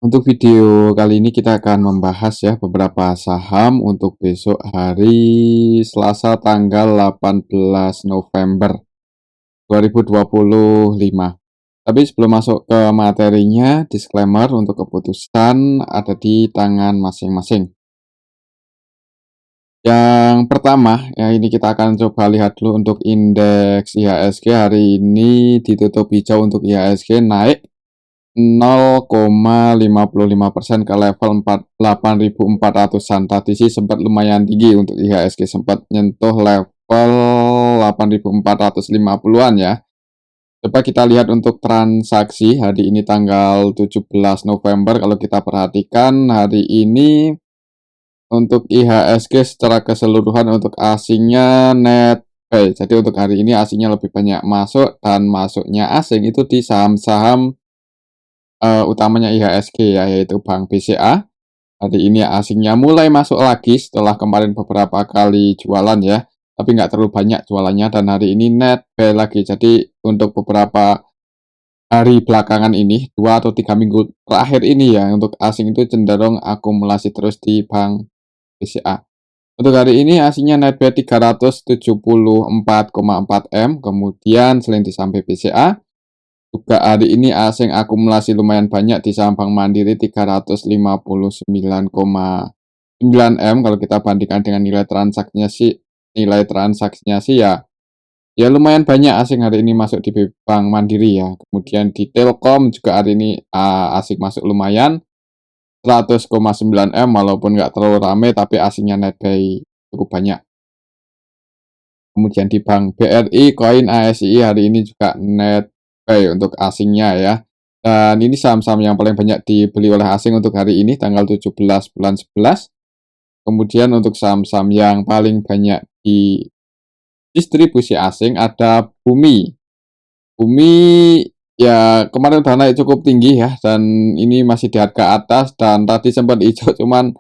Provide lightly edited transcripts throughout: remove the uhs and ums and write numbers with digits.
Untuk video kali ini kita akan membahas ya beberapa saham untuk besok hari Selasa tanggal 18 November 2025. Tapi sebelum masuk ke materinya, disclaimer untuk keputusan ada di tangan masing-masing. Yang pertama, ya ini kita akan coba lihat dulu untuk indeks IHSG hari ini ditutup hijau untuk IHSG naik 0,55% ke level 8.400-an. Tadi sih sempat lumayan tinggi untuk IHSG, sempat nyentuh level 8.450-an ya. Coba kita lihat untuk transaksi hari ini tanggal 17 November. Kalau kita perhatikan hari ini untuk IHSG secara keseluruhan untuk asingnya net buy. Jadi untuk hari ini asingnya lebih banyak masuk, dan masuknya asing itu di saham-saham utamanya IHSG ya, yaitu Bank BCA. Hari ini asingnya mulai masuk lagi setelah kemarin beberapa kali jualan ya, tapi nggak terlalu banyak jualannya, dan hari ini net buy lagi. Jadi untuk beberapa hari belakangan ini, 2 atau 3 minggu terakhir ini ya, untuk asing itu cenderung akumulasi terus di Bank BCA. Untuk hari ini asingnya net buy 374,4 M, kemudian selain di saham BCA, juga hari ini asing akumulasi lumayan banyak di saham Bank Mandiri 359,9 M. Kalau kita bandingkan dengan nilai transaksinya sih ya lumayan banyak asing hari ini masuk di Bank Mandiri ya. Kemudian di Telkom juga hari ini asing masuk lumayan 100,9 M, walaupun nggak terlalu rame tapi asingnya net buy cukup banyak. Kemudian di Bank BRI, Koin, ASI hari ini juga net buy untuk asingnya ya. Dan ini saham-saham yang paling banyak dibeli oleh asing untuk hari ini tanggal 17 bulan 11. Kemudian untuk saham-saham yang paling banyak didistribusi asing ada Bumi. Bumi ya kemarin udah naik cukup tinggi ya, dan ini masih di harga atas, dan tadi sempat hijau cuman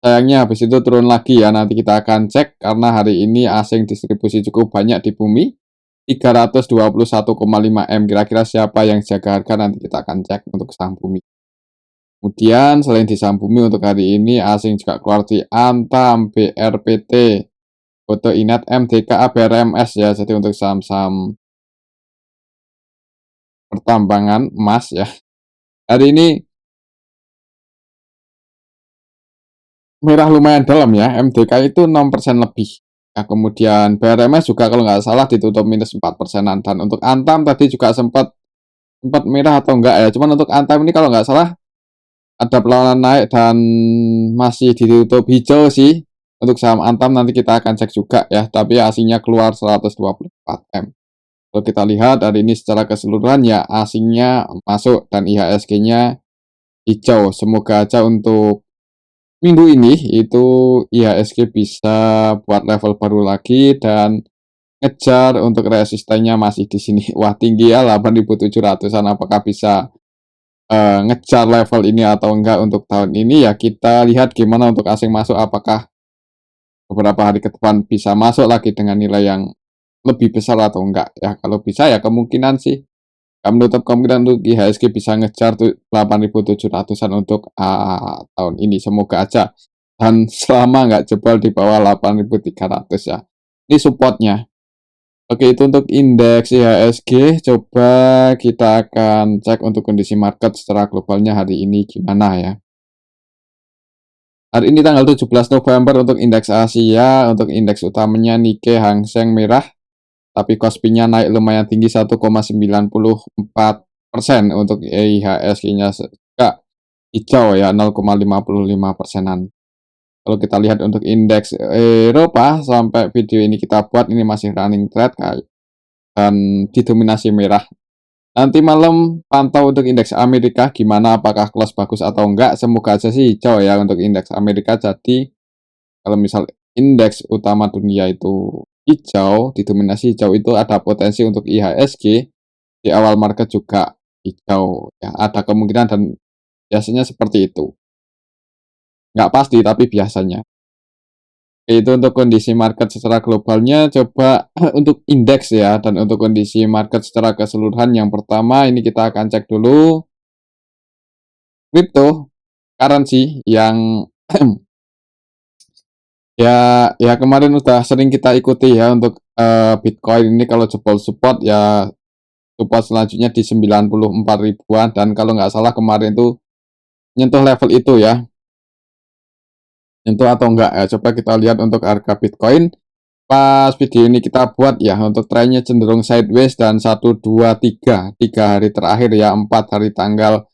sayangnya habis itu turun lagi ya. Nanti kita akan cek karena hari ini asing distribusi cukup banyak di Bumi 321,5 M. Kira-kira siapa yang jaga harga, nanti kita akan cek untuk saham Bumi. Kemudian selain di saham Bumi untuk hari ini asing juga keluar di Antam, BRPT, Foto Inat, MDKA, BRMS ya. Jadi untuk saham-saham pertambangan emas ya. Hari ini merah lumayan dalam ya, MDK itu 6% lebih. Nah, kemudian BRMS juga kalau nggak salah ditutup minus 4%-an. Dan untuk Antam tadi juga sempat merah atau enggak ya. Cuman untuk Antam ini kalau nggak salah ada perlawanan naik dan masih ditutup hijau sih. Untuk saham Antam nanti kita akan cek juga ya, tapi asingnya keluar 124 M. Kalau kita lihat hari ini secara keseluruhan ya asingnya masuk dan IHSG-nya hijau. Semoga aja untuk minggu ini itu IHSG bisa buat level baru lagi dan ngejar untuk resistennya masih di sini. Wah, tinggi ya 8.700-an. Apakah bisa ngejar level ini atau enggak untuk tahun ini ya, kita lihat gimana untuk asing masuk, apakah beberapa hari ke depan bisa masuk lagi dengan nilai yang lebih besar atau enggak ya. Kalau bisa ya kemungkinan sih menutup kemungkinan untuk IHSG bisa ngejar 8.700-an untuk tahun ini. Semoga aja, dan selama nggak jebol di bawah 8.300 ya. Ini supportnya. Oke, itu untuk indeks IHSG. Coba kita akan cek untuk kondisi market secara globalnya hari ini gimana ya. Hari ini tanggal 17 November untuk indeks Asia, untuk indeks utamanya Nikkei, Hang Seng merah, tapi Kospi-nya naik lumayan tinggi 1,94%. Untuk IHSG-nya juga hijau ya 0,55%-an. Kalau kita lihat untuk indeks Eropa, sampai video ini kita buat ini masih running trade dan didominasi merah. Nanti malam pantau untuk indeks Amerika gimana, apakah close bagus atau enggak. Semoga aja sih hijau ya untuk indeks Amerika. Jadi kalau misal indeks utama dunia itu hijau, didominasi hijau, itu ada potensi untuk IHSG di awal market juga hijau ya, ada kemungkinan dan biasanya seperti itu. Nggak pasti tapi biasanya. Itu untuk kondisi market secara globalnya. Coba untuk indeks ya, dan untuk kondisi market secara keseluruhan yang pertama ini kita akan cek dulu cryptocurrency yang ya kemarin udah sering kita ikuti ya untuk, Bitcoin ini kalau jebol support ya support selanjutnya di 94 ribuan dan kalau nggak salah kemarin tuh nyentuh level itu ya, nyentuh atau enggak ya, coba kita lihat untuk harga Bitcoin pas video ini kita buat ya, untuk trennya cenderung sideways dan 1, 2, 3 hari terakhir ya, 4 hari tanggal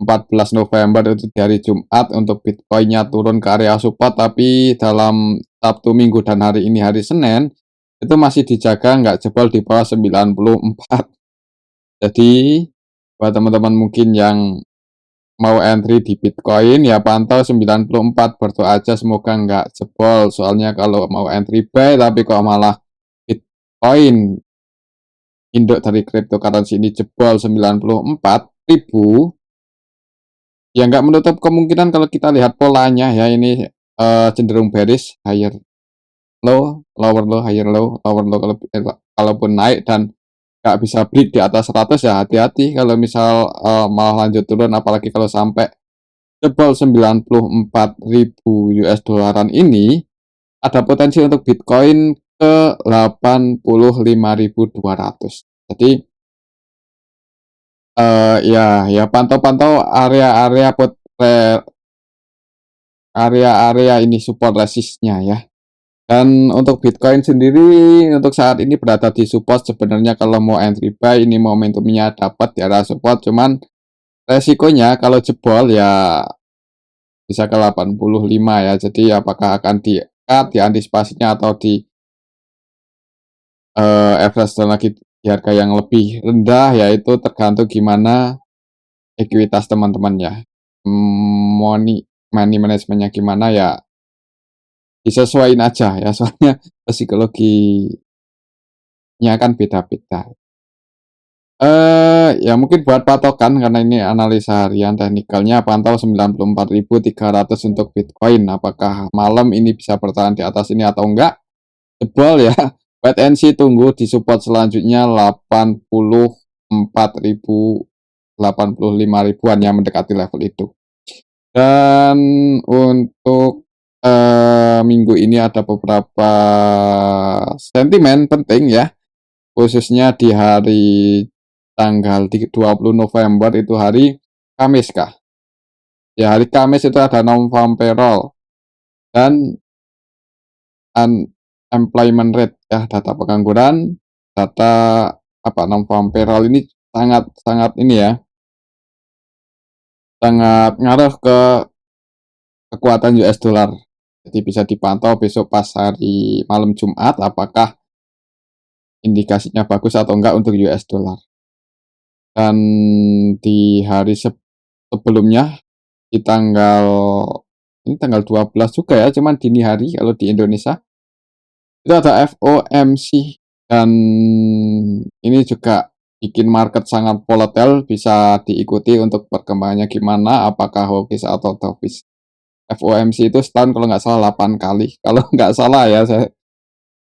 14 November itu di hari Jumat untuk Bitcoin-nya turun ke area support, tapi dalam Sabtu, Minggu, dan hari ini hari Senin itu masih dijaga nggak jebol di bawah 94. Jadi buat teman-teman mungkin yang mau entry di Bitcoin ya pantau 94, berdoa aja semoga nggak jebol, soalnya kalau mau entry buy tapi kok malah Bitcoin induk dari cryptocurrency ini jebol 94 ribu, ya nggak menutup kemungkinan kalau kita lihat polanya ya ini cenderung bearish, higher low, lower low, higher low, lower low, kalaupun naik dan nggak bisa break di atas 100 ya hati-hati kalau misal malah lanjut turun, apalagi kalau sampai jebol 94 ribu US dollaran ini ada potensi untuk Bitcoin ke 85.200. Jadi ya pantau-pantau area-area ini support resistnya ya. Dan untuk Bitcoin sendiri untuk saat ini berada di support, sebenarnya kalau mau entry buy ini momentumnya dapat di area support, cuman resikonya kalau jebol ya bisa ke 85 ya. Jadi apakah akan di-cut, diantisipasinya atau di average lagi di harga yang lebih rendah, yaitu tergantung gimana ekuitas teman-teman ya. Money manajemennya gimana ya disesuaiin aja ya, soalnya psikologinya kan beda-beda. Ya mungkin buat patokan karena ini analisa harian teknikalnya pantau 94.300 untuk Bitcoin. Apakah malam ini bisa bertahan di atas ini atau enggak? Jebol ya. Wait and see, tunggu di support selanjutnya 84.000, 85 ribuan yang mendekati level itu. Dan untuk minggu ini ada beberapa sentimen penting ya, khususnya di hari tanggal 20 November itu hari Kamis kah? Ya hari Kamis itu ada non-farm payroll dan unemployment rate ya, data pengangguran, data non-farm payroll ini sangat sangat ini ya, sangat ngaruh ke kekuatan US dollar. Jadi bisa dipantau besok pas hari malam Jumat apakah indikasinya bagus atau enggak untuk US dollar. Dan di hari sebelumnya di tanggal 12 juga ya, cuman dini hari kalau di Indonesia itu ada FOMC dan ini juga bikin market sangat volatile, bisa diikuti untuk perkembangannya gimana, apakah hawkish atau dovish. FOMC itu setahun kalau nggak salah 8 kali, kalau nggak salah ya, saya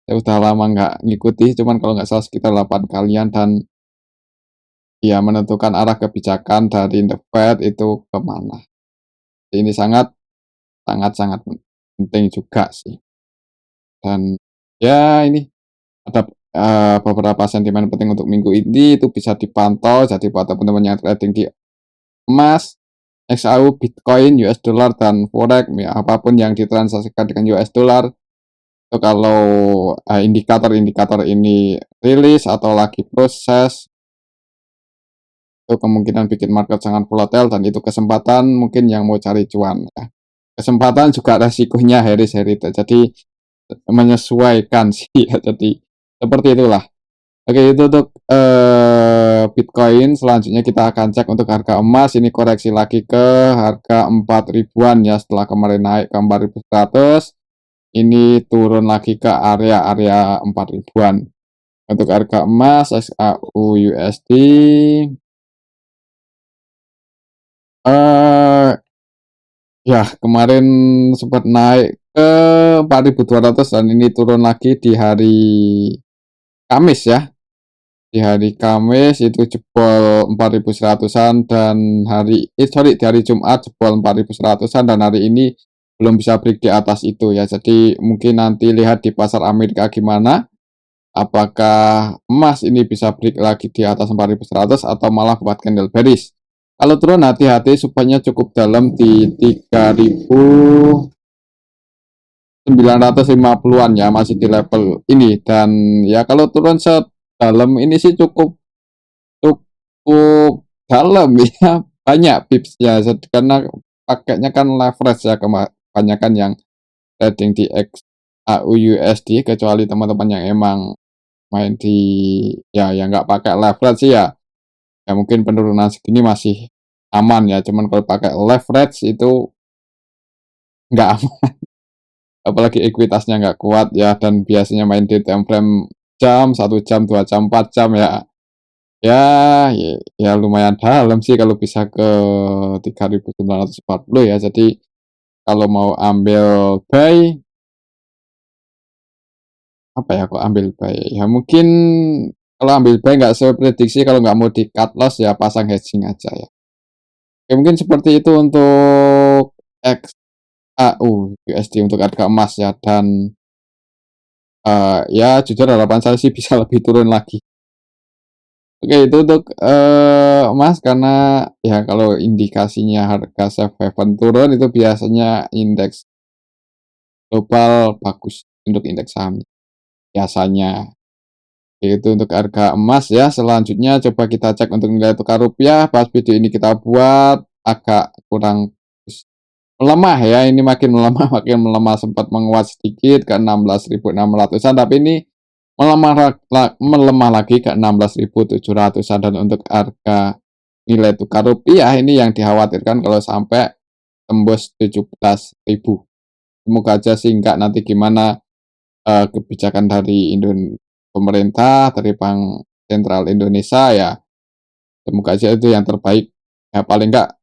udah lama nggak ngikuti, cuman kalau nggak salah sekitar 8 kalian dan ya menentukan arah kebijakan dari The Fed itu kemana. Ini sangat sangat sangat penting juga sih. Dan ya ini ada beberapa sentimen penting untuk minggu ini itu bisa dipantau. Jadi buat teman-teman yang trading di emas, XAU, Bitcoin, US dollar, dan forex, ya, apapun yang ditransaksikan dengan US dollar, itu kalau indikator-indikator ini rilis atau lagi proses, itu kemungkinan bikin market sangat volatile dan itu kesempatan mungkin yang mau cari cuan ya. Kesempatan juga resikonya heritage, jadi menyesuaikan sih ya, jadi seperti itulah. Oke, itu untuk Bitcoin. Selanjutnya kita akan cek untuk harga emas, ini koreksi lagi ke harga 4 ribuan ya, setelah kemarin naik ke 4.100, ini turun lagi ke area-area 4 ribuan. Untuk harga emas XAU USD ya kemarin sempat naik ke 4.200 dan ini turun lagi di hari Kamis ya. Di hari Kamis itu jebol 4.100-an dan di hari Jumat jebol 4.100-an dan hari ini belum bisa break di atas itu ya. Jadi mungkin nanti lihat di pasar Amerika gimana, apakah emas ini bisa break lagi di atas 4.100 atau malah buat candle bearish. Kalau turun hati-hati supaya cukup dalam di 3.950-an ya, masih di level ini. Dan ya kalau turun sedalam ini sih cukup cukup dalam ya, banyak tipsnya karena pakainya kan leverage ya, kebanyakan yang trading di XAUUSD, kecuali teman-teman yang emang main di ya yang nggak pakai leverage sih ya, ya mungkin penurunan segini masih aman ya, cuman kalau pakai leverage itu nggak aman, apalagi ekuitasnya nggak kuat ya, dan biasanya main di time frame jam, 1 jam, 2 jam, 4 jam ya. Ya lumayan dalam sih kalau bisa ke 3.940 ya. Jadi kalau mau ambil buy, apa ya, kok ambil buy? Ya mungkin kalau ambil buy nggak sesuai prediksi, kalau nggak mau di cut loss ya pasang hedging aja ya. Oke, mungkin seperti itu untuk XAU USD untuk harga emas ya, dan ya jujur harapan saya sih bisa lebih turun lagi. Oke, itu untuk emas, karena ya kalau indikasinya harga safe haven turun itu biasanya indeks global bagus untuk indeks saham biasanya. Itu untuk harga emas ya. Selanjutnya coba kita cek untuk nilai tukar rupiah. Pas video ini kita buat agak kurang melemah ya. Ini makin melemah, makin melemah, sempat menguat sedikit ke 16.600-an, tapi ini melemah lagi ke 16.700-an. Dan untuk harga nilai tukar rupiah ini yang dikhawatirkan kalau sampai tembus 17.000. Semoga aja sih enggak, nanti gimana kebijakan dari pemerintah, dari Bank Sentral Indonesia ya. Semoga aja itu yang terbaik ya, paling enggak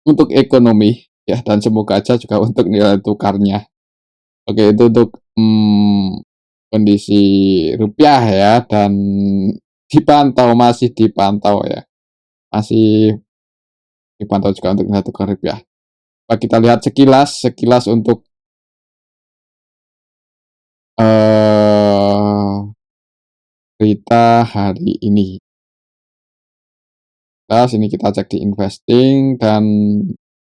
untuk ekonomi ya, dan semoga aja juga untuk nilai tukarnya. Oke, itu untuk kondisi rupiah ya, dan masih dipantau ya. Masih dipantau juga untuk nilai tukar rupiah. Coba kita lihat sekilas untuk berita hari ini. Nah, sini kita cek di investing dan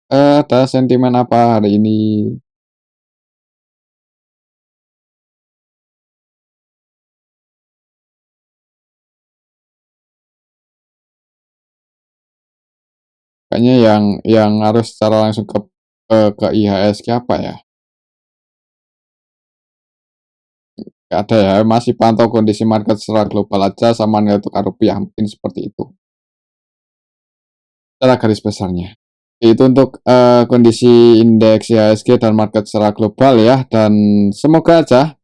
ada sentimen apa hari ini. Kayaknya yang harus secara langsung ke IHSG apa ya? Nggak ada ya, masih pantau kondisi market secara global aja sama nilai tukar rupiah, mungkin seperti itu secara garis besarnya. Itu untuk kondisi indeks IHSG dan market secara global ya, dan semoga aja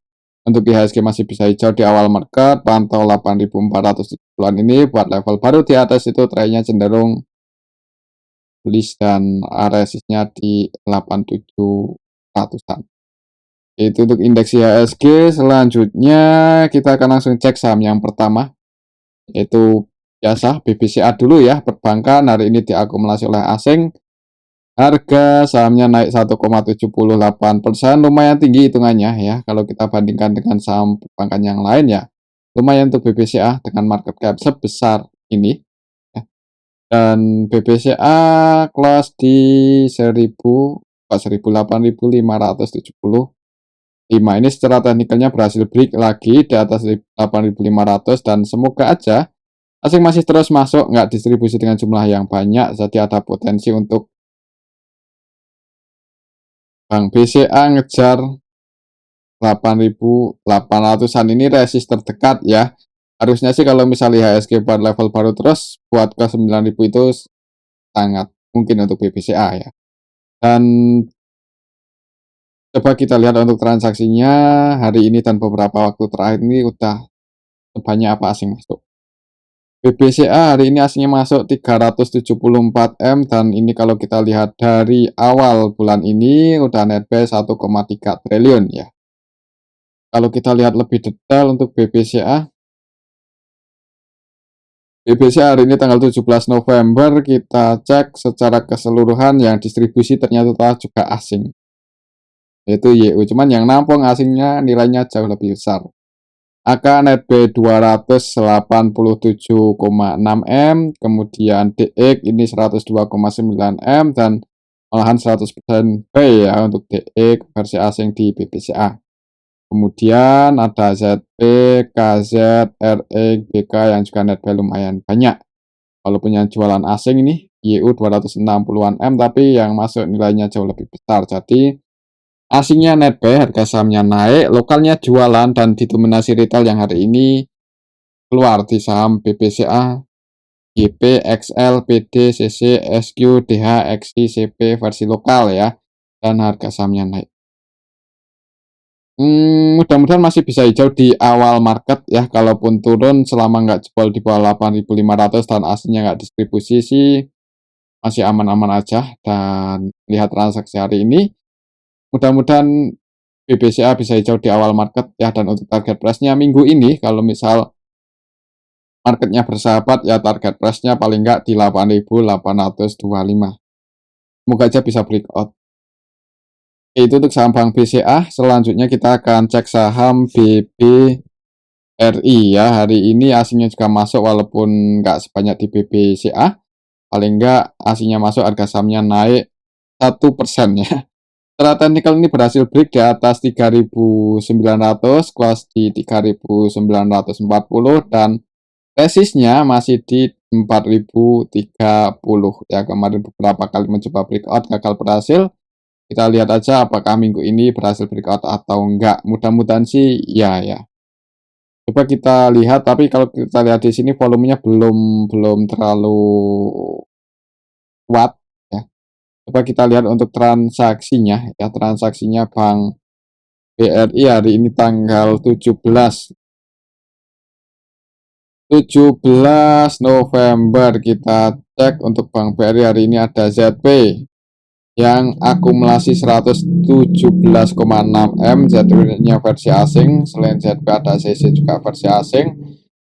untuk IHSG masih bisa hijau di awal market, pantau 8.470-an ini buat level baru. Di atas itu trennya cenderung bullish dan resistnya di 8.700-an. Itu untuk indeks IHSG. Selanjutnya kita akan langsung cek saham yang pertama, yaitu biasa BBCA dulu ya, perbankan hari ini diakumulasi oleh asing. Harga sahamnya naik 1,78%, lumayan tinggi hitungannya ya. Kalau kita bandingkan dengan saham perbankan yang lain ya, lumayan untuk BBCA dengan market cap sebesar ini. Ya. Dan BBCA close di 18.575. Ini secara teknikalnya berhasil break lagi di atas 8.500, dan semoga aja asing masih terus masuk, nggak distribusi dengan jumlah yang banyak, jadi ada potensi untuk Bank BCA ngejar 8.800-an, ini resist terdekat ya. Harusnya sih kalau misalnya IHSG buat level baru terus buat ke 9.000 itu sangat mungkin untuk BBCA ya. Dan coba kita lihat untuk transaksinya hari ini dan beberapa waktu terakhir ini udah sebanyak apa asing masuk. BBCA hari ini aslinya masuk 374 M, dan ini kalau kita lihat dari awal bulan ini udah net buy 1,3 triliun ya. Kalau kita lihat lebih detail untuk BBCA, BBC hari ini tanggal 17 November, kita cek secara keseluruhan yang distribusi ternyata juga asing, yaitu YU, cuman yang nampung asingnya nilainya jauh lebih besar. AK NetB 287,6 M, kemudian DX ini 102,9 M, dan malahan 100% B ya untuk DX versi asing di BBCA. Kemudian ada ZP, KZ, RX, BK yang juga NetB lumayan banyak. Walaupun yang jualan asing ini YU 260-an M, tapi yang masuk nilainya jauh lebih besar. Jadi asingnya netbuy, harga sahamnya naik, lokalnya jualan, dan didominasi retail yang hari ini keluar di saham BBCA, GP, XL, PD, CC, SQ, DH, XI, CP versi lokal ya, dan harga sahamnya naik. Mudah-mudahan masih bisa hijau di awal market ya, kalaupun turun selama nggak jebol di bawah 8.500 dan aslinya nggak distribusi sih masih aman-aman aja. Dan lihat transaksi hari ini, mudah-mudahan BBCA bisa hijau di awal market ya. Dan untuk target price-nya minggu ini, kalau misal marketnya bersahabat ya, target price-nya paling nggak di 8.825. Semoga aja bisa breakout. Itu untuk saham Bank BCA. Selanjutnya kita akan cek saham BBRI ya. Hari ini asingnya juga masuk walaupun nggak sebanyak di BBCA. Paling nggak asingnya masuk, harga sahamnya naik 1% ya. Secara teknikal ini berhasil break di atas 3.900, close di 3.940, dan resistnya masih di 4.030 ya. Kemarin beberapa kali mencoba breakout gagal berhasil. Kita lihat aja apakah minggu ini berhasil breakout atau enggak. Mudah-mudahan sih ya. Coba kita lihat, tapi kalau kita lihat di sini volumenya belum terlalu kuat ya. Coba kita lihat untuk transaksinya ya. Transaksinya Bank BRI hari ini tanggal 17 November. Kita cek untuk Bank BRI hari ini ada ZP yang akumulasi 117,6 M, ZP-nya versi asing. Selain ZP ada CC juga versi asing,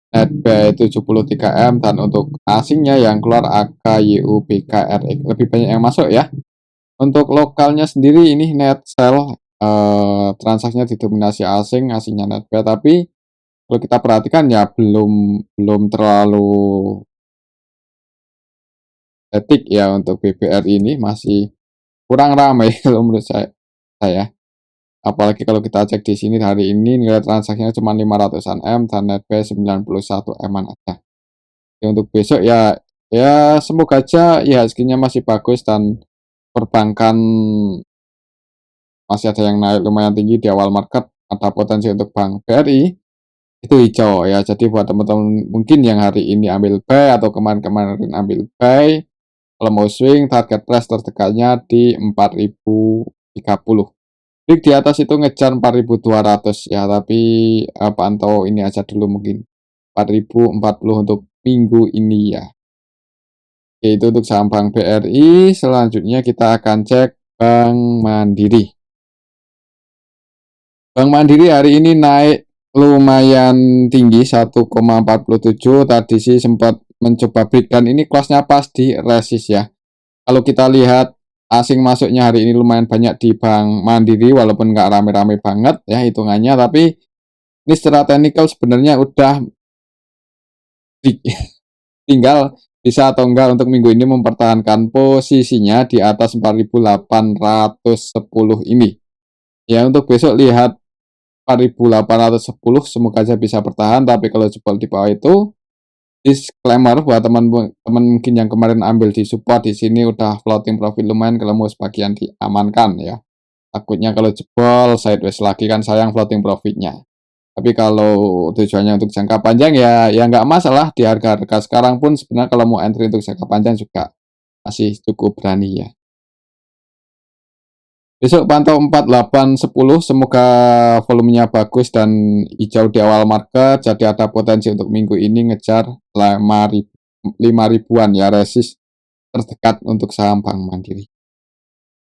NetBuy 73 M, dan untuk asingnya yang keluar AKYU, BKRX. Lebih banyak yang masuk ya. Untuk lokalnya sendiri ini net sell, transaksinya didominasi asingnya NetBuy, tapi kalau kita perhatikan ya belum terlalu etik ya. Untuk BBR ini masih kurang ramai kalau menurut saya. Apalagi kalau kita cek di sini hari ini nilai transaksinya cuma 500-an M dan netbuy 91 M-an aja. Ya, untuk besok ya semoga aja IHSG-nya masih bagus dan perbankan masih ada yang naik lumayan tinggi di awal market. Ada potensi untuk Bank BRI itu hijau ya. Jadi buat teman-teman mungkin yang hari ini ambil buy atau kemarin-kemarin ambil buy, kalau mau swing target price terdekatnya di 4.030. Break di atas itu ngejar 4.200 ya, tapi pantau ini aja dulu mungkin 4.040 untuk minggu ini ya. Oke, itu untuk saham Bank BRI. Selanjutnya kita akan cek Bank Mandiri. Bank Mandiri hari ini naik lumayan tinggi 1,47. Tadi sih sempat mencoba break dan ini kelasnya pas di resist ya. Kalau kita lihat asing masuknya hari ini lumayan banyak di Bank Mandiri, walaupun nggak rame-rame banget ya hitungannya, tapi ini secara teknikal sebenarnya udah tinggal bisa atau enggak untuk minggu ini mempertahankan posisinya di atas 4.810 ini. Ya, untuk besok lihat 4.810, semoga aja bisa bertahan, tapi kalau jebol di bawah itu, disclaimer buat teman-teman mungkin yang kemarin ambil di support, di sini udah floating profit lumayan, kalau mau sebagian diamankan ya. Takutnya kalau jebol sideways lagi kan sayang floating profitnya. Tapi kalau tujuannya untuk jangka panjang ya nggak masalah. Di harga-harga sekarang pun sebenarnya kalau mau entry untuk jangka panjang juga masih cukup berani ya. Besok pantau 4810, semoga volumenya bagus dan hijau di awal market. Jadi ada potensi untuk minggu ini ngejar 5.000-an ya, resist terdekat untuk saham Bank Mandiri.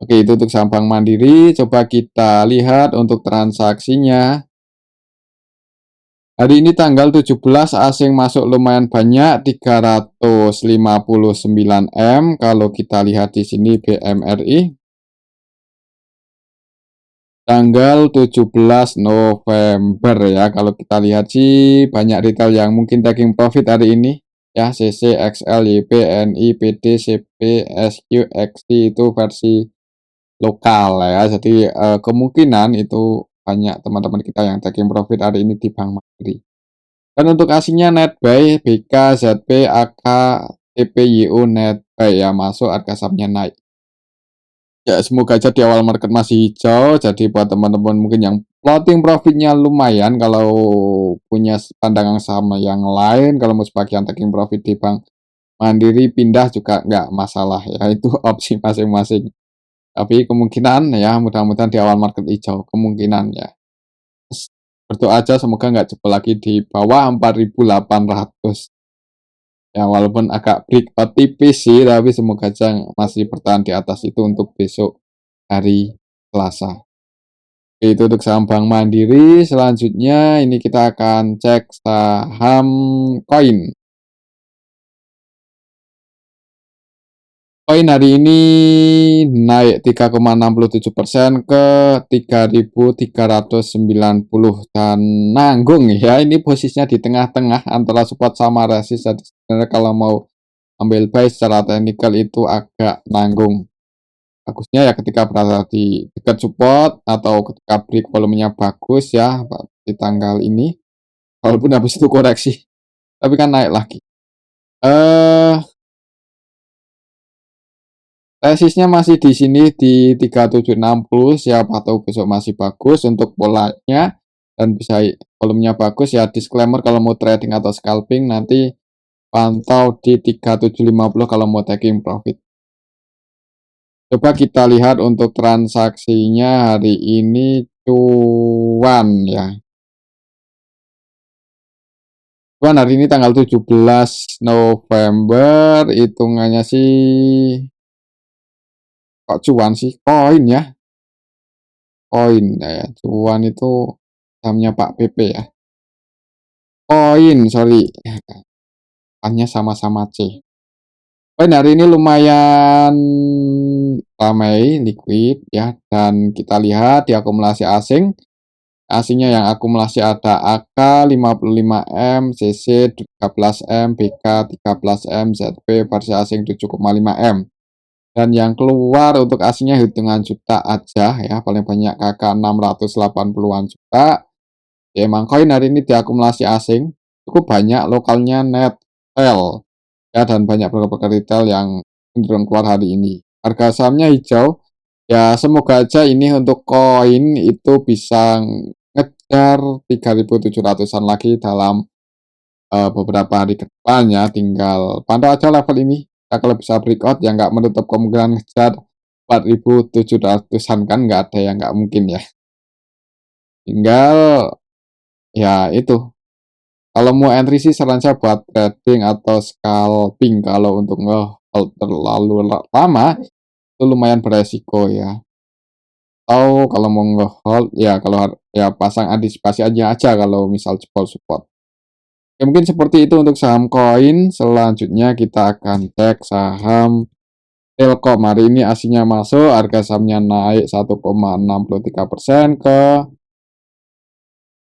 Oke, itu untuk saham Bank Mandiri. Coba kita lihat untuk transaksinya. Hari ini tanggal 17 asing masuk lumayan banyak 359 M kalau kita lihat di sini BMRI tanggal 17 November ya. Kalau kita lihat sih banyak retail yang mungkin taking profit hari ini ya, CC, XL, YP, NI, PD, CP, SQ, XT itu versi lokal ya. Jadi kemungkinan itu banyak teman-teman kita yang taking profit hari ini di Bank Mandiri. Dan untuk asingnya Netbuy, BK, ZP, AK, TPYU, Netbuy ya masuk, harga sahamnya naik. Ya semoga aja di awal market masih hijau. Jadi buat teman-teman mungkin yang floating profitnya lumayan, kalau punya pandangan sama yang lain, kalau mau sebagian taking profit di Bank Mandiri pindah juga nggak masalah ya, itu opsi masing-masing. Tapi kemungkinan ya mudah-mudahan di awal market hijau, kemungkinan ya. Berdoa aja semoga nggak jebol lagi di bawah 4.800. Ya walaupun agak breakout tipis sih, tapi semoga aja masih bertahan di atas itu untuk besok hari Selasa. Itu untuk saham Bank Mandiri. Selanjutnya ini kita akan cek saham koin. Koin hari ini naik 3,67% ke 3.390 dan nanggung ya. Ini posisinya di tengah-tengah antara support sama resist. Jadi sebenarnya kalau mau ambil buy secara teknikal itu agak nanggung. Bagusnya ya ketika berada di dekat support atau ketika break volumenya bagus ya di tanggal ini. Walaupun habis itu koreksi, tapi kan naik lagi. Resistnya masih di sini di 3760, siapa tahu besok masih bagus untuk polanya dan bisa volumenya bagus ya. Disclaimer kalau mau trading atau scalping nanti pantau di 3750 kalau mau taking profit. Coba kita lihat untuk transaksinya hari ini cuan ya. Cuan hari ini tanggal 17 November, hitungannya sih kok cuan sih, koin ya. Koin ya, cuan itu sahamnya Pak PP ya. Koin, sorry. Hanya sama-sama C. Koin hari ini lumayan ramai, liquid ya. Dan kita lihat di akumulasi asing. Asingnya yang akumulasi ada AK 55M, CC 13M, BK 13M, ZP versi asing 7,5M. Dan yang keluar untuk asingnya hitungan juta aja ya, paling banyak KK 680-an juta. Ya, emang koin hari ini diakumulasi asing cukup banyak, lokalnya Netel ya, dan banyak broker retail yang cenderung keluar hari ini. Harga sahamnya hijau. Ya semoga aja ini untuk koin itu bisa ngejar 3.700-an lagi dalam beberapa hari ke depan ya. Tinggal pantau aja level ini. Ya, kalau bisa breakout ya nggak menutup kemungkinan ngejar 4.700-an, kan nggak ada yang nggak mungkin ya. Tinggal ya itu. Kalau mau entry sih saran saya buat trading atau scalping. Kalau untuk nge-hold terlalu lama itu lumayan beresiko ya. Atau kalau mau nge-hold ya kalau ya pasang antisipasi aja kalau misal jebol support. Ya mungkin seperti itu untuk saham koin. Selanjutnya kita akan cek saham Telkom. Hari ini aslinya masuk, harga sahamnya naik 1,63% ke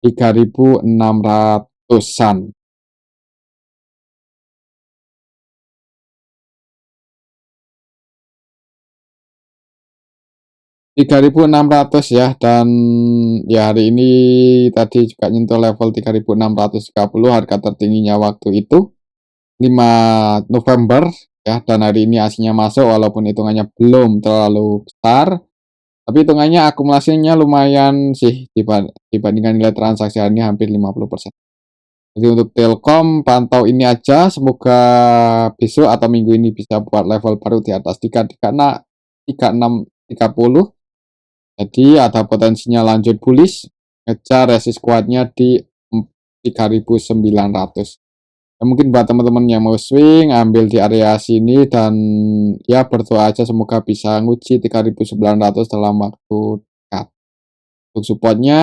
3.600-an. 3.600 ya, dan ya hari ini tadi juga nyentuh level 3.630, harga tertingginya waktu itu 5 November ya, dan hari ini aslinya masuk walaupun hitungannya belum terlalu besar, tapi hitungannya akumulasinya lumayan sih dibandingkan nilai transaksi hari ini hampir 50%. Jadi untuk Telkom pantau ini aja, semoga besok atau minggu ini bisa buat level baru di atas 3630. Jadi ada potensinya lanjut bullish, ngejar resist kuatnya di 3.900. Ya, mungkin buat teman-teman yang mau swing ambil di area sini dan ya berdoa aja semoga bisa nguji 3.900 dalam waktu dekat. Untuk supportnya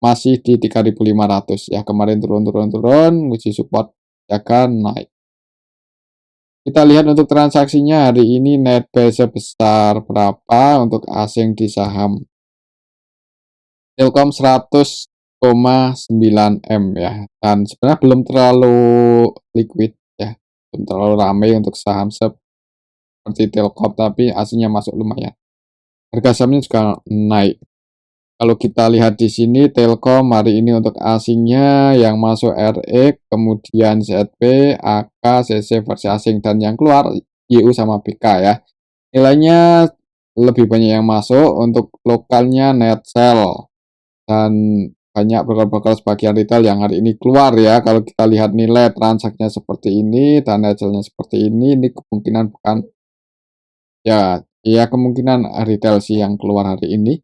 masih di 3.500 ya, kemarin turun, uji support, jaga naik. Kita lihat untuk transaksinya hari ini netbuy sebesar berapa untuk asing di saham Telkom 100,9 M ya, dan sebenarnya belum terlalu liquid ya, belum terlalu ramai untuk saham seperti Telkom, tapi asingnya masuk lumayan. Harga sahamnya juga naik. Kalau kita lihat di sini Telkom hari ini untuk asingnya yang masuk RX, kemudian ZP, AK, CC versi asing, dan yang keluar YU sama BK ya. Nilainya lebih banyak yang masuk, untuk lokalnya Netsel dan banyak broker-broker sebagian retail yang hari ini keluar ya. Kalau kita lihat nilai transaksinya seperti ini dan Netselnya seperti ini kemungkinan bukan ya kemungkinan retail sih yang keluar hari ini.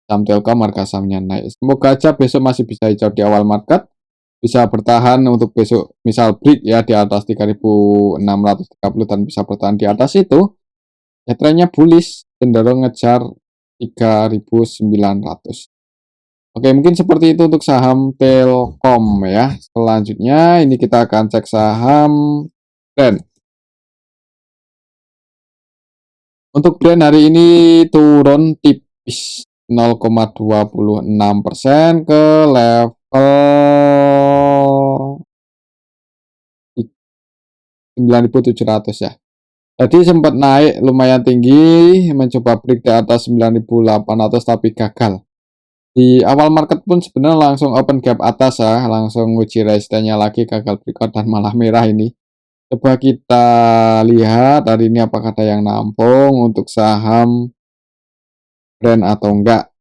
Saham Telkom harga sahamnya naik. Semoga aja besok masih bisa hijau di awal market, bisa bertahan untuk besok misal break ya di atas 3.630 dan bisa bertahan di atas itu, ya trennya bullish, cenderung ngejar 3.900. Oke, mungkin seperti itu untuk saham Telkom ya. Selanjutnya ini kita akan cek saham Brand. Untuk Brand hari ini turun tipis 0,26% ke level 9.700 ya. Tadi sempat naik lumayan tinggi, mencoba break di atas 9.800 tapi gagal. Di awal market pun sebenarnya langsung open gap atas ya, langsung uji resistennya lagi, gagal breakout dan malah merah ini. Coba kita lihat hari ini apakah ada yang nampung untuk saham Brand atau enggak.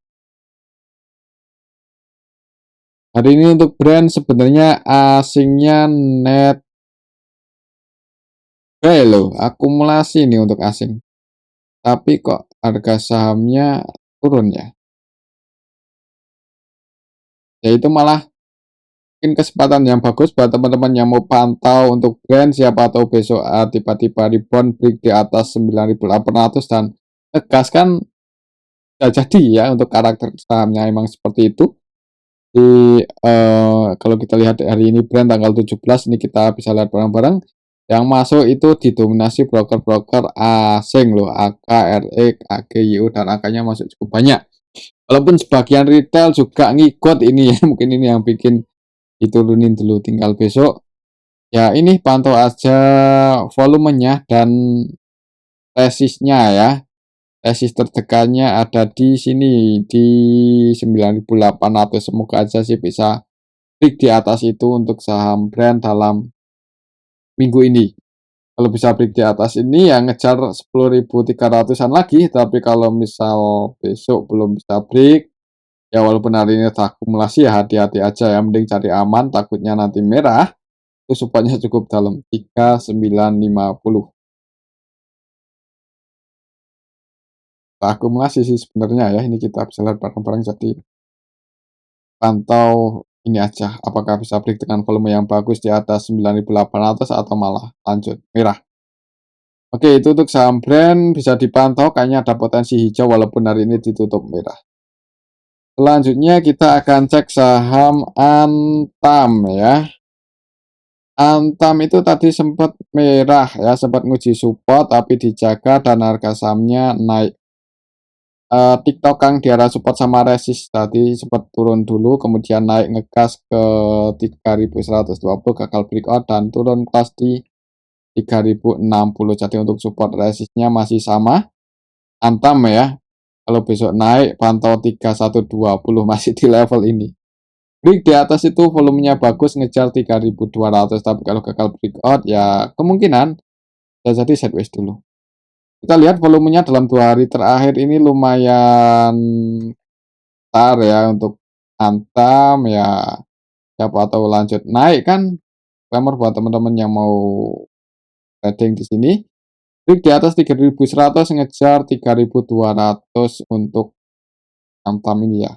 Hari ini untuk Brand sebenarnya asingnya net loh, akumulasi nih untuk asing. Tapi kok harga sahamnya turun ya? Ya itu malah mungkin kesempatan yang bagus buat teman-teman yang mau pantau untuk Brand, siapa tahu besok tiba-tiba rebound break di atas 9.800 dan tegas kan bisa jadi ya untuk karakter sahamnya emang seperti itu. Kalau kita lihat hari ini Brand tanggal 17 ini kita bisa lihat bareng-bareng yang masuk itu didominasi broker-broker asing loh, AK, RX, AGYU dan AK-nya masuk cukup banyak. Walaupun sebagian retail juga ngikut ini ya, mungkin ini yang bikin diturunin dulu, tinggal besok ya ini pantau aja volumenya dan resistnya ya. Resist terdekatnya ada di sini di 9.800. Semoga aja sih bisa break di atas itu untuk saham Brand dalam minggu ini. Kalau bisa break di atas ini ya ngejar 10.300-an lagi, tapi kalau misal besok belum bisa break ya walaupun hari ini akumulasi ya hati-hati aja ya, mending cari aman, takutnya nanti merah. Itu supportnya cukup dalam 3950. Akumulasi sih sebenarnya ya, ini kita bisa lihat bareng-bareng, jadi pantau ini aja apakah bisa break dengan volume yang bagus di atas 9.800 atau malah lanjut merah. Oke, itu untuk saham Brand bisa dipantau, kayaknya ada potensi hijau walaupun hari ini ditutup merah. Selanjutnya kita akan cek saham Antam ya. Antam itu tadi sempat merah ya, sempat nguji support tapi dijaga dan harga sahamnya naik. TikTok Kang di arah support sama resist tadi sempat turun dulu, kemudian naik ngegas ke 3.120, gagal breakout dan turun kelas di 3.060. Jadi untuk support resistnya masih sama Antam ya. Kalau besok naik pantau 3.120 masih di level ini. Break di atas itu volumenya bagus ngejar 3.200, tapi kalau gagal breakout ya kemungkinan bisa jadi sideways dulu. Kita lihat volumenya dalam 2 hari terakhir ini lumayan besar ya untuk Antam ya. Siapa tahu lanjut naik kan. Disclaimer buat teman-teman yang mau trading di sini. Break di atas 3.100 ngejar 3.200 untuk Antam ini ya.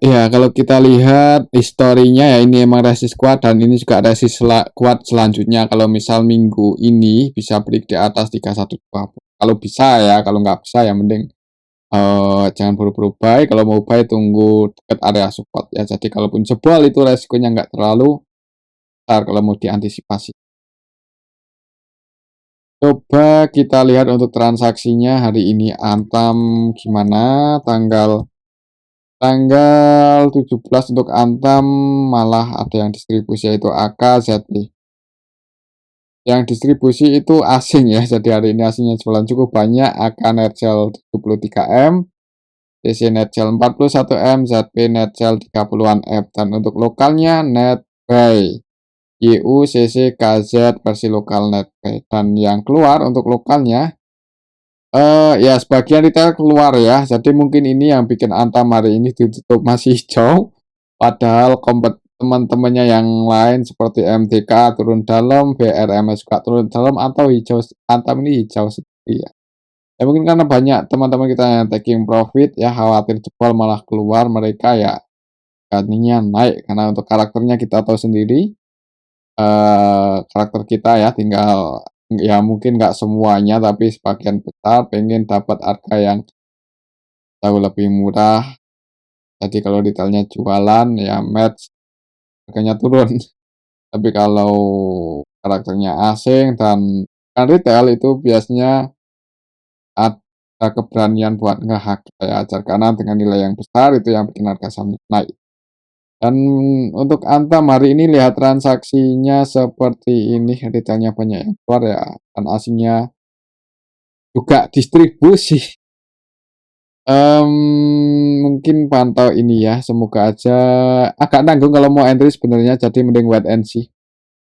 Ya kalau kita lihat historinya ya ini emang resist kuat dan ini juga resist kuat selanjutnya kalau misal minggu ini bisa break di atas 3120. kalau bisa ya, kalau nggak bisa ya mending, jangan buru-buru buy, kalau mau buy tunggu dekat area support ya. Jadi kalaupun jebol itu resikonya nggak terlalu besar kalau mau diantisipasi. Coba kita lihat untuk transaksinya hari ini Antam gimana, tanggal tanggal 17 untuk Antam malah ada yang distribusi yaitu AKZB. Yang distribusi itu asing ya, jadi hari ini asingnya jualan cukup banyak, AK Netgel 73M, CC Netgel 41M, ZP Netgel 30-an F, dan untuk lokalnya Netbuy, YU, CC, KZ versi lokal Netbuy, dan yang keluar untuk lokalnya, ya sebagian retail keluar ya, jadi mungkin ini yang bikin Antam hari ini ditutup masih hijau, padahal teman-temannya yang lain seperti MTK turun dalam, BRMS juga turun dalam, atau hijau, Antam ini hijau sendiri ya. Ya mungkin karena banyak teman-teman kita yang taking profit ya, khawatir jebol malah keluar, mereka ya gantinya naik karena untuk karakternya kita tahu sendiri, karakter kita ya tinggal ya mungkin nggak semuanya tapi sebagian besar pengen dapat harga yang jauh lebih murah. Jadi kalau detailnya jualan ya match, harganya turun. Tapi kalau karakternya asing dan kan retail itu biasanya ada keberanian buat nge-hack kayak ajar kanan dengan nilai yang besar itu yang bikin harga sahamnya naik. Dan untuk Antam hari ini lihat transaksinya seperti ini, retailnya banyak yang keluar ya, dan asingnya juga distribusi. Mungkin pantau ini ya, semoga aja agak nanggung kalau mau entry sebenarnya, jadi mending wait and see.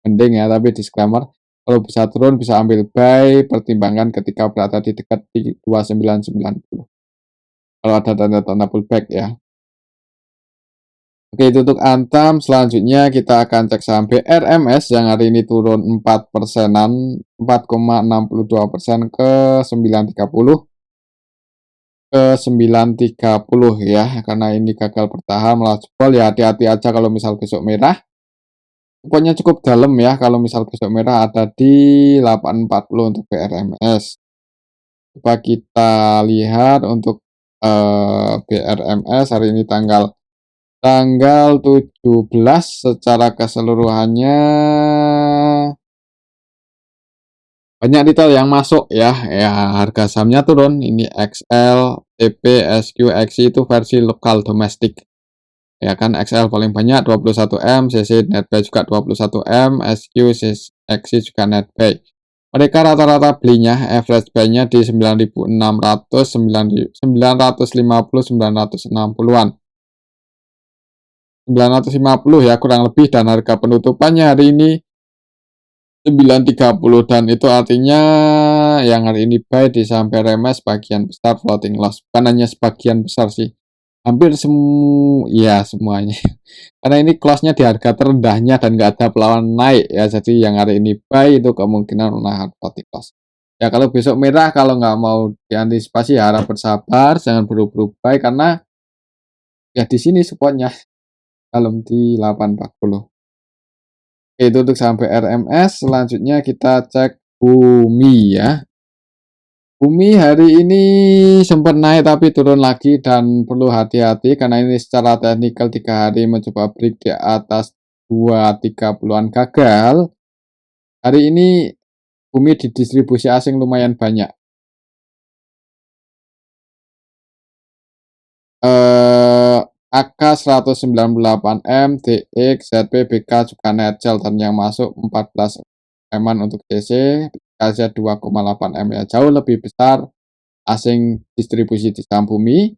Mending ya, tapi disclaimer, kalau bisa turun bisa ambil buy, pertimbangkan ketika berada di dekat di 2990. Kalau ada tanda-tanda pullback ya. Oke, itu untuk Antam. Selanjutnya kita akan cek saham BRMS yang hari ini turun 4 persenan, 4,62% ke 930 ya, karena ini gagal bertahan malah jebol ya, hati-hati aja kalau misal besok merah. Pokoknya cukup dalam ya, kalau misal besok merah ada di 840 untuk BRMS. Coba kita lihat untuk BRMS hari ini tanggal 17 secara keseluruhannya banyak detail yang masuk ya. Ya, harga sahamnya turun. Ini XL, TP, SQ, XI itu versi lokal domestik. Ya kan XL paling banyak 21M, CC Netbuy juga 21M, SQ, XI juga Netbuy. Mereka rata-rata belinya average buy-nya di 9.600, 950, 960-an. 950 ya kurang lebih, dan harga penutupannya hari ini 930, dan itu artinya yang hari ini buy di sampai remes sebagian besar floating loss, bukan hanya sebagian besar sih, hampir ya semuanya. Karena ini close-nya di harga terendahnya dan nggak ada pelawan naik ya, jadi yang hari ini buy itu kemungkinan menahan floating loss. Ya kalau besok merah, kalau nggak mau diantisipasi ya harap bersabar, jangan buru-buru buy karena ya di sini supportnya dalam di 840. Itu untuk sampai RMS. Selanjutnya kita cek Bumi ya. Bumi hari ini sempat naik tapi turun lagi dan perlu hati-hati karena ini secara teknikal 3 hari mencoba break di atas 230-an gagal. Hari ini Bumi didistribusi asing lumayan banyak. AK 198M, DX, ZP, BK juga netgel dan yang masuk 14 M-an untuk DC, KZ 2,8 M ya, jauh lebih besar asing distribusi di saham Bumi.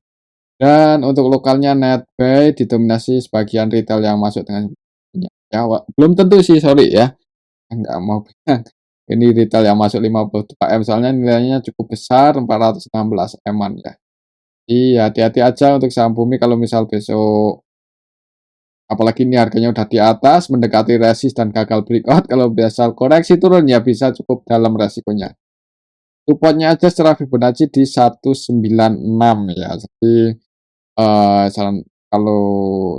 Dan untuk lokalnya Netbuy didominasi sebagian retail yang masuk dengan ya, belum tentu sih, sorry ya, nggak mau bilang ini retail yang masuk 52 M soalnya nilainya cukup besar, 416 M-an ya. Iya, hati-hati aja untuk saham Bumi kalau misal besok, apalagi ini harganya udah di atas, mendekati resist dan gagal breakout, kalau biasa koreksi turun ya bisa cukup dalam resikonya. Supportnya aja secara Fibonacci di 196 ya, jadi saran kalau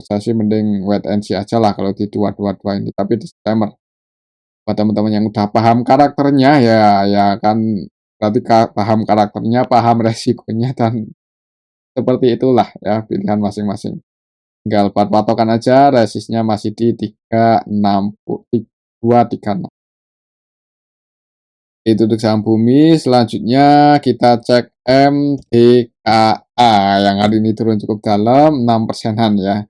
saya sih mending wait and see aja lah kalau di 222 ini, tapi disclaimer buat teman-teman yang udah paham karakternya ya kan berarti paham karakternya, paham resikonya, dan seperti itulah ya pilihan masing-masing. Tinggal buat patokan aja, resistnya masih di 236. Itu untuk saham bumi. Selanjutnya kita cek MDKA yang hari ini turun cukup dalam, 6 persenan ya.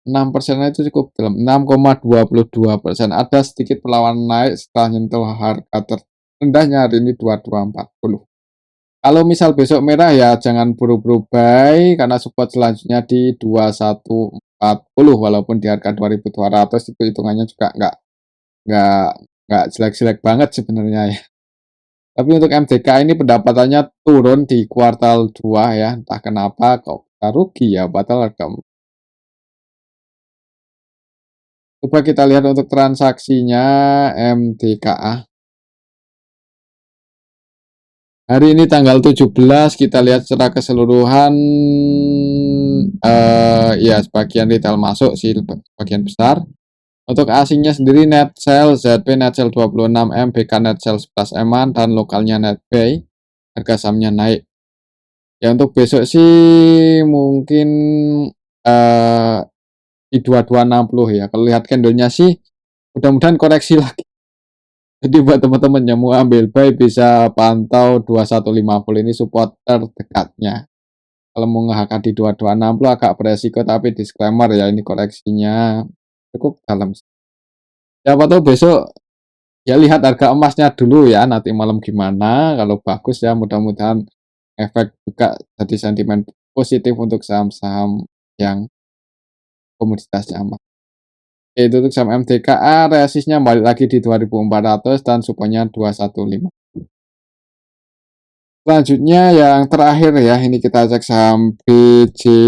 6 persenan itu cukup dalam, 6,22%. Ada sedikit perlawanan naik setelah nyentuh harga terendahnya hari ini 2240. Kalau misal besok merah ya jangan buru-buru buy karena support selanjutnya di 2140, walaupun di harga 2200 itu hitungannya juga nggak nggak jelek-jelek banget sebenarnya ya. Tapi untuk MDK ini pendapatannya turun di kuartal 2 ya, entah kenapa kok bisa rugi ya, padahal harga. Coba kita lihat untuk transaksinya MDKA. Hari ini tanggal 17, kita lihat secara keseluruhan ya sebagian retail masuk sih, bagian besar. Untuk asingnya sendiri net sell, ZP net sell 26M, BK net sell 11M, dan lokalnya net buy, harga sahamnya naik. Ya untuk besok sih mungkin di 2260 ya. Kalau lihat candlenya sih mudah-mudahan koreksi lagi. Jadi buat teman-teman yang mau ambil buy bisa pantau 2150 ini support terdekatnya. Kalau mau nge-HK di 2260 agak beresiko, tapi disclaimer ya ini koreksinya cukup dalam. Siapa tahu besok ya lihat harga emasnya dulu ya, nanti malam gimana. Kalau bagus ya mudah-mudahan efek juga jadi sentimen positif untuk saham-saham yang komoditasnya emas. Itu untuk saham MDKA, resistnya balik lagi di 2400 dan supportnya 215. Selanjutnya yang terakhir ya, ini kita cek saham BJHB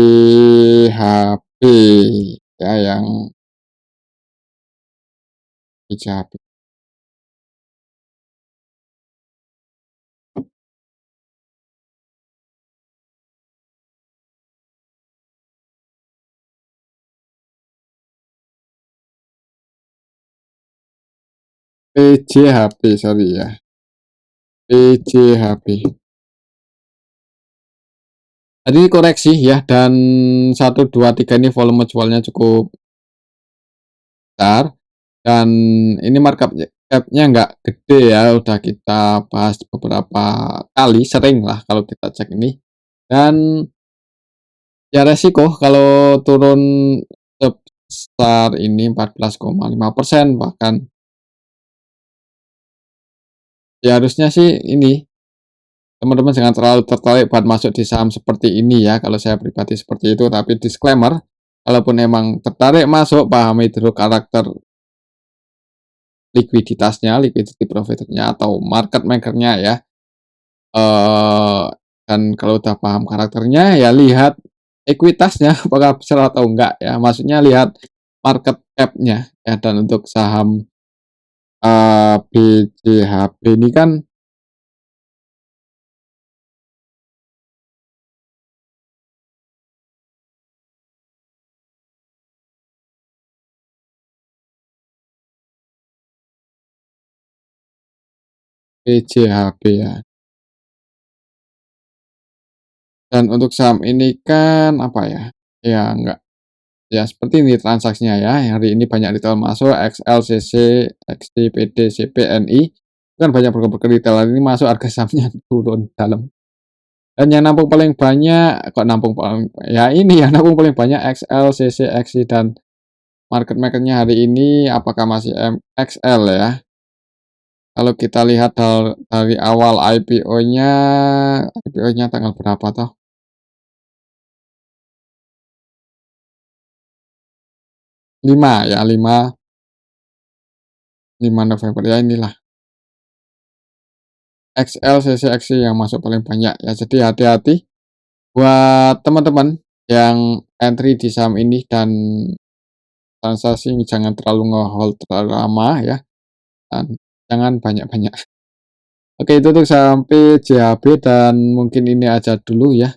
ya, yang BJHB. PJHB, sorry ya. PJHB. Jadi ini koreksi ya, dan 1, 2, 3 ini volume jualnya cukup besar. Dan ini markup cap-nya nggak gede ya, udah kita bahas beberapa kali, sering lah kalau kita cek ini. Dan ya resiko kalau turun sebesar ini 14,5%, bahkan ya harusnya sih ini teman-teman jangan terlalu tertarik buat masuk di saham seperti ini ya, kalau saya pribadi seperti itu. Tapi disclaimer, kalaupun emang tertarik masuk, pahami dulu karakter likuiditasnya, liquidity providernya atau market makernya ya. Dan kalau udah paham karakternya ya lihat ekuitasnya apakah besar atau enggak ya. Maksudnya lihat market cap-nya ya. Dan untuk saham BJHB ini kan BJHB ya. Dan untuk saham ini kan apa ya? Ya enggak ya seperti ini transaksinya ya. Hari ini banyak retail masuk, XL, CC, XT, PD, CP, NI. Kan banyak broker retail hari ini masuk, harga sahamnya turun dalam. Dan yang nampung paling banyak, kok nampung paling ya ini yang nampung paling banyak XL, CC, XI, dan market maker-nya hari ini apakah masih XL ya? Kalau kita lihat dari awal IPO-nya tanggal berapa toh? 5 ya, 5 November ya, inilah XL, CC, XI yang masuk paling banyak ya. Jadi hati-hati buat teman-teman yang entry di saham ini, dan transaksi jangan terlalu nge-hold terlalu lama ya, dan jangan banyak-banyak. Oke, itu untuk sampai JHB, dan mungkin ini aja dulu ya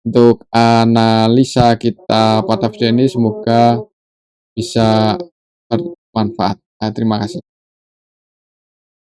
untuk analisa kita pada video ini. Semoga bisa bermanfaat. Terima kasih.